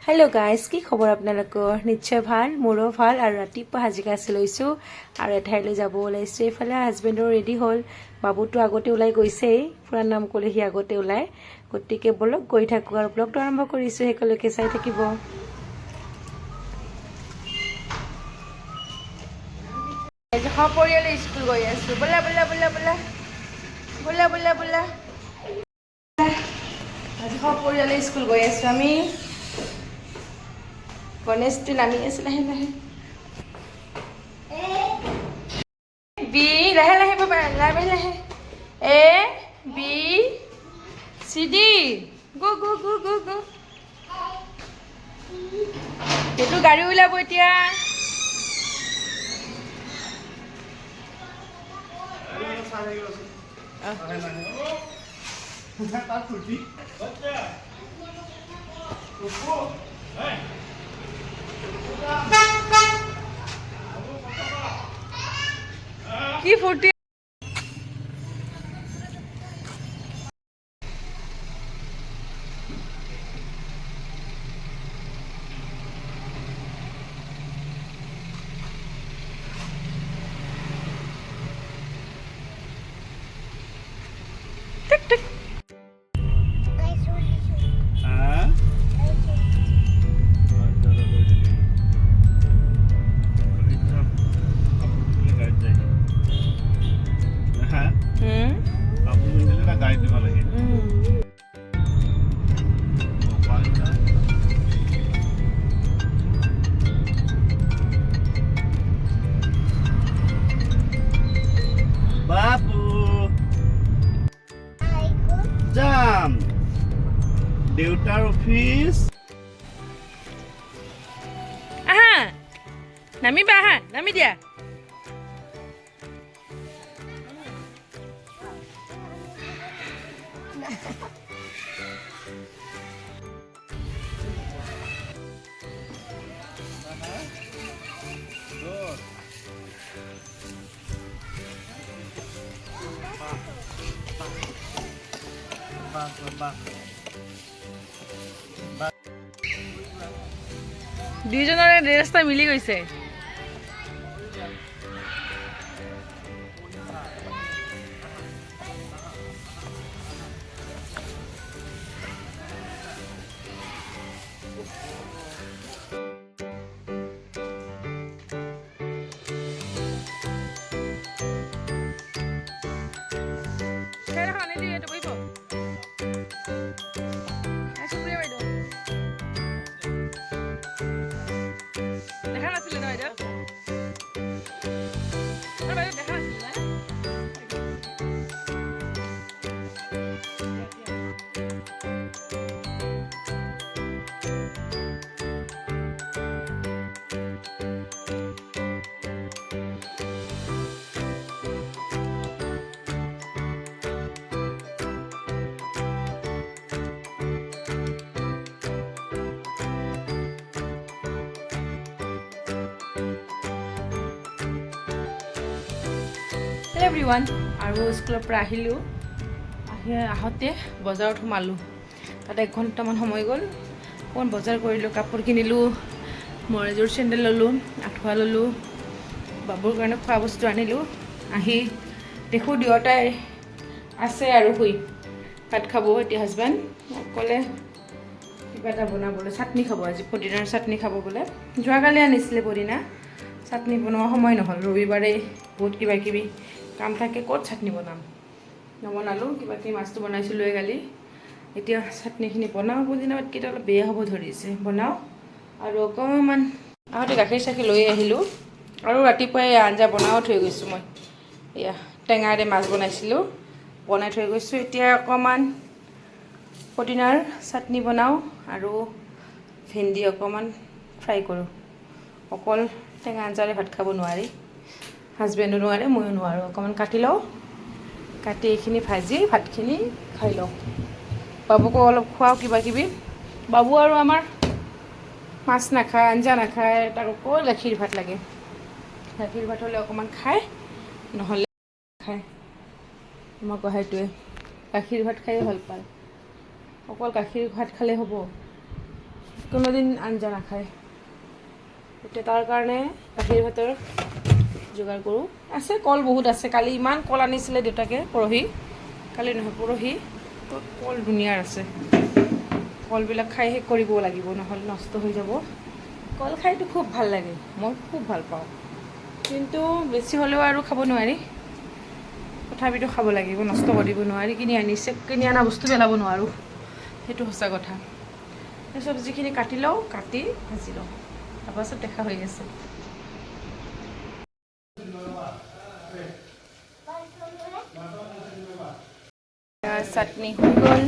Hello' guys, কি খবৰ আপোনালোকৰ? নিশ্চয় ভাল, মোৰো ভাল। আৰু ৰাতিপুৱা হাজিকা লৈছোঁ আৰু এঠাইলৈ যাব ওলাইছোঁ। এইফালে হাজবেণ্ডো ৰেডি হ'ল, বাবুটো আগতে ওলাই গৈছেই, ফুৰাৰ নাম ক'লে সি আগতে ওলাই। গতিকে বলক গৈ থাকোঁ আৰু ব্লগটো আৰম্ভ কৰিছোঁ, শেষলৈকে চাই থাকিব। সপৰিয়ালে স্কুল গৈ আছোঁ, বোলা বোলা বোলা বোলা বোলা বোলা বোলা। আজি সপৰিয়ালে স্কুল গৈ আছোঁ আমি। গণেশটো নামি আছে লাহে লাহে। বি লাহে লাহে পাবা, লাহে লাহে। এ বি চি ডি, গো গো গো গো গো। সেইটো গাড়ী ওলাব এতিয়া। কি ফূৰ্তি! টিক টিক। যাম দেউতাৰ অফিচ। আহা নামিবা, আহা নামি দিয়া। দুইজনৰে ড্ৰেছটা মিলি গৈছে। দেখা নাছিলে ন এতিয়া? দেখা নাছিলে না? হেল্ল' এভৰিৱান, আৰু স্কুলৰ পৰা আহিলোঁ। আহোঁতে বজাৰত সোমালোঁ। তাত 1 ঘণ্টামান সময় গ'ল। অকণমান বজাৰ কৰিলোঁ, কাপোৰ কিনিলোঁ, মই এযোৰ চেণ্ডেল ল'লোঁ, আঁঠুৱা ল'লোঁ, বাবুৰ কাৰণে খোৱা বস্তু আনিলোঁ। আহি দেখোঁ দুয়োটাই আছে আৰু শুই। ভাত খাব এতিয়া হাজবেণ্ড। ক'লে কিবা এটা বনাবলৈ, চাটনি খাব আজি, পদিনাৰ চাটনি খাব বোলে। যোৱাকালি আনিছিলে পদিনা চাটনি, বনোৱা সময় নহ'ল। ৰবিবাৰে বহুত কিবা কিবি কাম থাকে, ক'ত চাটনি বনাম, নবনালোঁ। কিবা কিবি মাছটো বনাইছিলোঁ কালি। এতিয়া চাটনিখিনি বনাওঁ, পদিনা পাতকেইটা অলপ বেয়া হ'ব ধৰিছে, বনাওঁ। আৰু অকণমান আগতে গাখীৰ চাখীৰ লৈ আহিলোঁ, আৰু ৰাতিপুৱাই আঞ্জা বনাও থৈ গৈছোঁ মই। এয়া টেঙাৰে মাছ বনাইছিলোঁ, বনাই থৈ গৈছোঁ। এতিয়া অকণমান পদিনাৰ চাটনি বনাওঁ আৰু ভেন্দি অকণমান ফ্ৰাই কৰোঁ। অকল টেঙা আঞ্জাৰে ভাত খাব নোৱাৰি, হাজবেণ্ডো নোৱাৰে, ময়ো নোৱাৰোঁ। অকণমান কাটি লওঁ, কাটি এইখিনি ভাজি ভাতখিনি খাই লওঁ। বাবুকো অলপ খুৱাওঁ কিবা কিবি। বাবু আৰু আমাৰ মাছ নাখায়, আঞ্জা নাখায়, তাক অকল গাখীৰ ভাত লাগে। গাখীৰ ভাত হ'লে অকণমান খায়, নহ'লে খায়। মই কোৱা সেইটোৱে, গাখীৰ ভাত খায়ে ভাল পায়। অকল গাখীৰ ভাত খালে হ'ব? কোনোদিন আঞ্জা নাখায়। এতিয়া তাৰ কাৰণে গাখীৰ ভাতৰ যোগাৰ কৰোঁ। আছে কল বহুত আছে, কালি ইমান কল আনিছিলে দেউতাকে, কালি নহয় পৰহি, তো কল ধুনীয়াৰ আছে। কলবিলাক খাই শেষ কৰিব লাগিব, নহ'লে নষ্ট হৈ যাব। কল খাইতো খুব ভাল লাগে, মই খুব ভাল পাওঁ, কিন্তু বেছি হ'লেও আৰু খাব নোৱাৰি। তথাপিতো খাব লাগিব, নষ্ট কৰিব নোৱাৰি। কিনি অনা বস্তু পেলাব নোৱাৰোঁ, সেইটো সঁচা কথা। চব্জিখিনি কাটি লওঁ, কাটি ভাজি লওঁ, তাৰপাছত দেখা হৈ আছে। চাটনি হৈ গ'ল,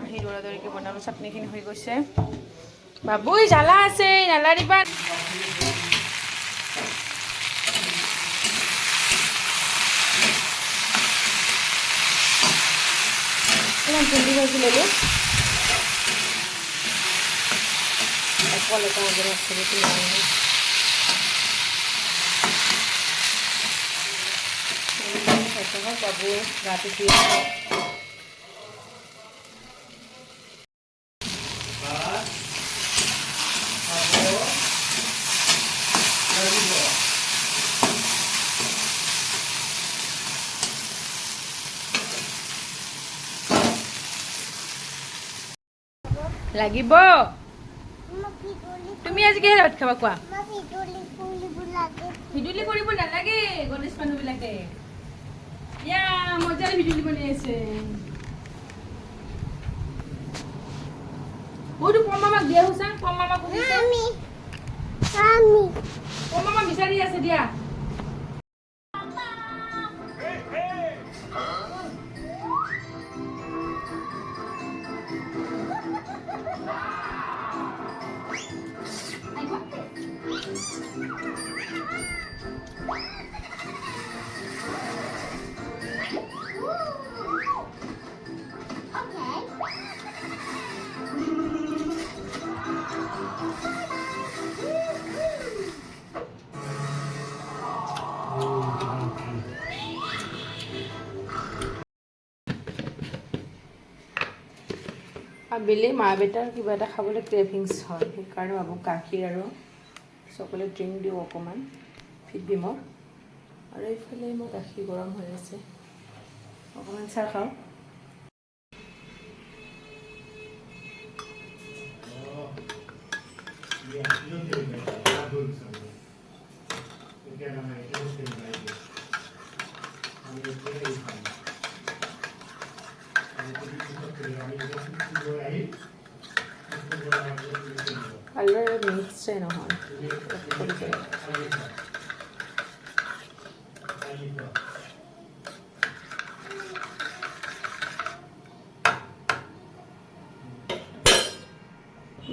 আহি দৌৰাদৌৰিকৈ বনালোঁ। চাটনিখিনি হৈ গৈছে। বাবুই জ্বালা আছে, নালাৰিবা। ইমান জলদি ভাজি ল'লোঁ। কল এটা আগেৰে আছে, বাবু গাটো ধুই লাগিব। তুমি আজি কিহে ভাত খাবা কোৱা? ভিডিঅ'লি কৰিব নালাগে গণেশ মানুহবিলাকে। ইয়া মজাৰ ভিডিঅ'লি বনাই আছে। মইতো পম মামাক দিয়া হৈছা, পম মামাক পম মামা বিচাৰি আছে দিয়া। আবেলি মা বেটাৰ কিবা এটা খাবলৈ ক্ৰেভিংছ হয়, সেইকাৰণে বাবুক গাখীৰ আৰু চকলেট ড্ৰিংক দিওঁ অকণমান ফিটবিমত। আৰু এইফালে মোৰ গাখীৰ গৰম হৈ আছে, অকণমান চাহ খাওঁ। কালাৰ মিক্সে নহয়,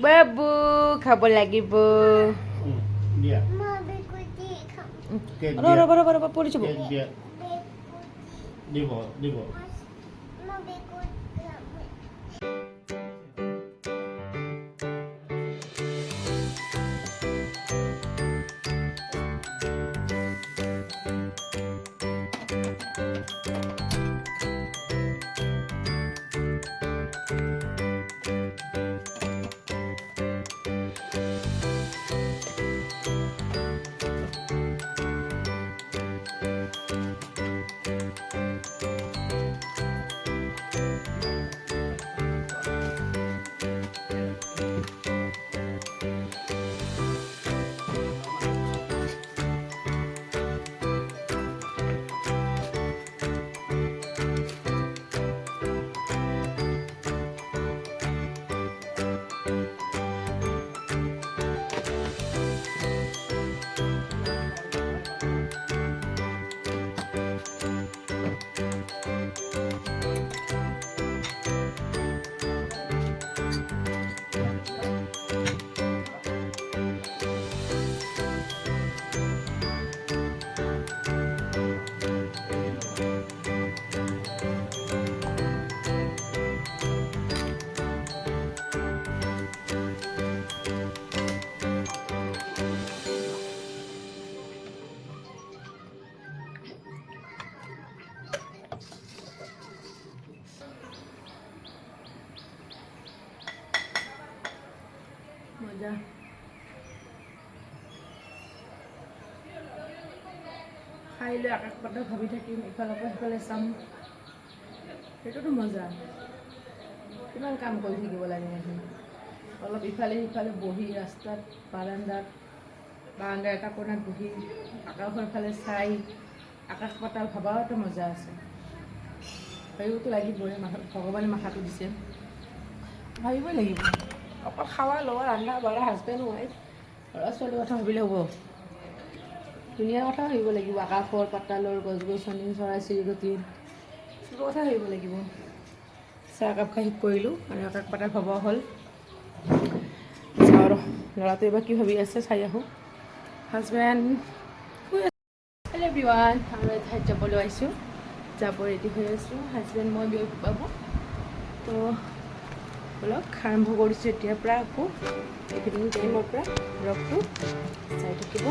বাবু খাব লাগিব। ৰ'বা পৰি যাব। দিব মজা খাই লৈ আকাশ পাতাল ভাবি থাকিম ইফালৰ পৰা সিফালে চাম সেইটোতো মজা কিমান কাম কৰি থাকিব লাগে মানুহ অলপ ইফালে সিফালে বহি ৰাস্তাত বাৰান্দাৰ এটা কোণাত বহি আকাশৰ ফালে চাই আকাশ পাতাল ভবাও এটা মজা আছে ভাবিবতো লাগিবই ভগৱানে মাথাটো দিছে ভাবিবই লাগিব অকল খাৱা লোৱা ৰান্ধা বাঢ়া হাজবেণ্ড ৱাইফ ল'ৰা ছোৱালীৰ কথা ভাবিলে হ'ব দুনিয়াৰ কথা ভাবিব লাগিব আকাশৰ পাতালৰ গছ গছনি চৰাই চিৰিকটিৰ চবৰ কথা ভাবিব লাগিব চাহ একাপ খাই শেষ কৰিলোঁ আৰু আকাশ পাতাল ভবা হ'ল চাওঁ ল'ৰাটোৱে এবাৰ কি ভাবি আছে চাই আহোঁ হাজবেণ্ড শুই আছে হেল্ল' এভৰিৱান আৰু এঠাইত যাবলৈ আহিছোঁ যাব ৰেডি হৈ আছোঁ হাজবেণ্ড মই বিয়া পাব তো অলপ আৰম্ভ কৰিছোঁ এতিয়াৰ পৰা আকৌ ইভিনিং টাইমৰ পৰা ব্লগটো চাই থাকিব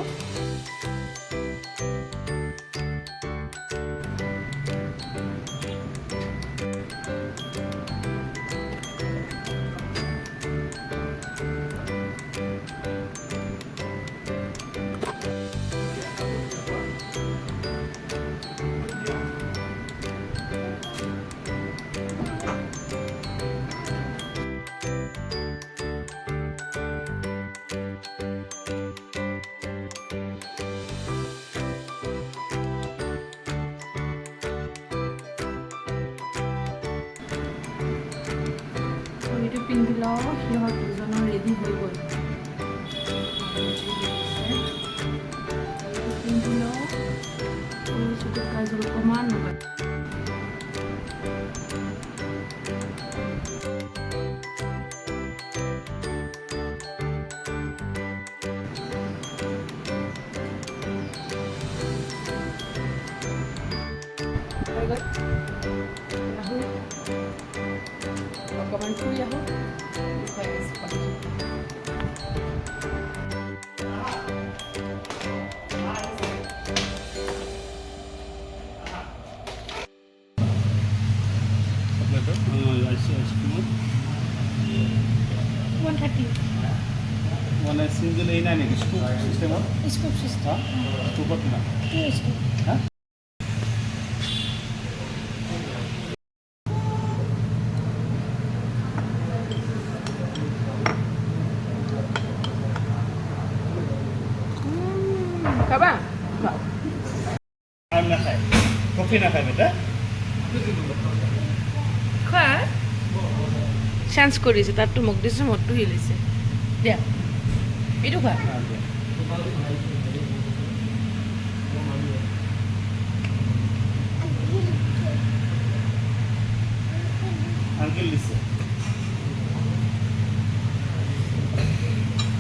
এইটো পিন্ধি লওঁ সিহঁত দুজনৰ ৰেডি হৈ গ'ল পিন্ধি লওঁ চকুত কাজল অকণমান লগাই আহোঁ অকণমান ফুৰি আহোঁ আইচক্ৰীমত 130 মানে চিংগল এই নাই নেকি স্কুপ চিষ্টেমত স্কুপ চিষ্টেম স্কুপত কিমান হা খাবা আম নাখায় কফি নাখায় বেটা খোৱা চান্স কৰিছে তাততো মোক দিছে মদটো হিলিছে দিয়া এইটো খোৱা আঙ্কেল দিছে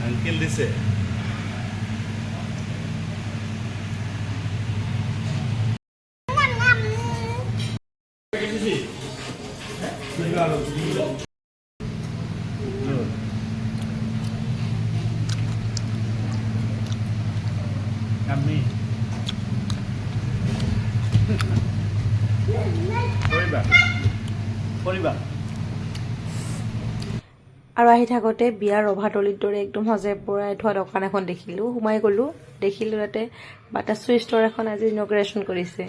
আঙ্কেল দিছে Kami. Poriba. আৰু আহি থাকোঁতে বিয়াৰ ৰভাতলিৰ দৰে একদম সজাই পৰাই থোৱা দোকান এখন দেখিলোঁ সোমাই গ'লোঁ দেখিলোঁ তাতে বাটাচু ষ্ট'ৰ এখন আজি ইনগ্ৰেশ্যন কৰিছে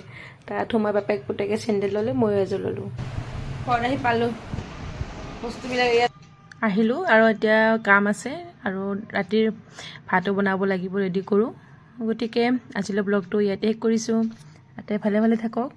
তাত সোমাই বাপেক পুতেকে চেণ্ডেল ল'লে ময়ো এযোৰ ল'লোঁ ঘৰত আহি পালোঁ বস্তুবিলাক ইয়াত আহিলোঁ আৰু এতিয়া কাম আছে আৰু ৰাতিৰ ভাতো বনাব লাগিব ৰেডি কৰোঁ গতিকে আজিলৈ ব্লগটো ইয়াতে শেষ কৰিছোঁ তাতে ভালে ভালে থাকক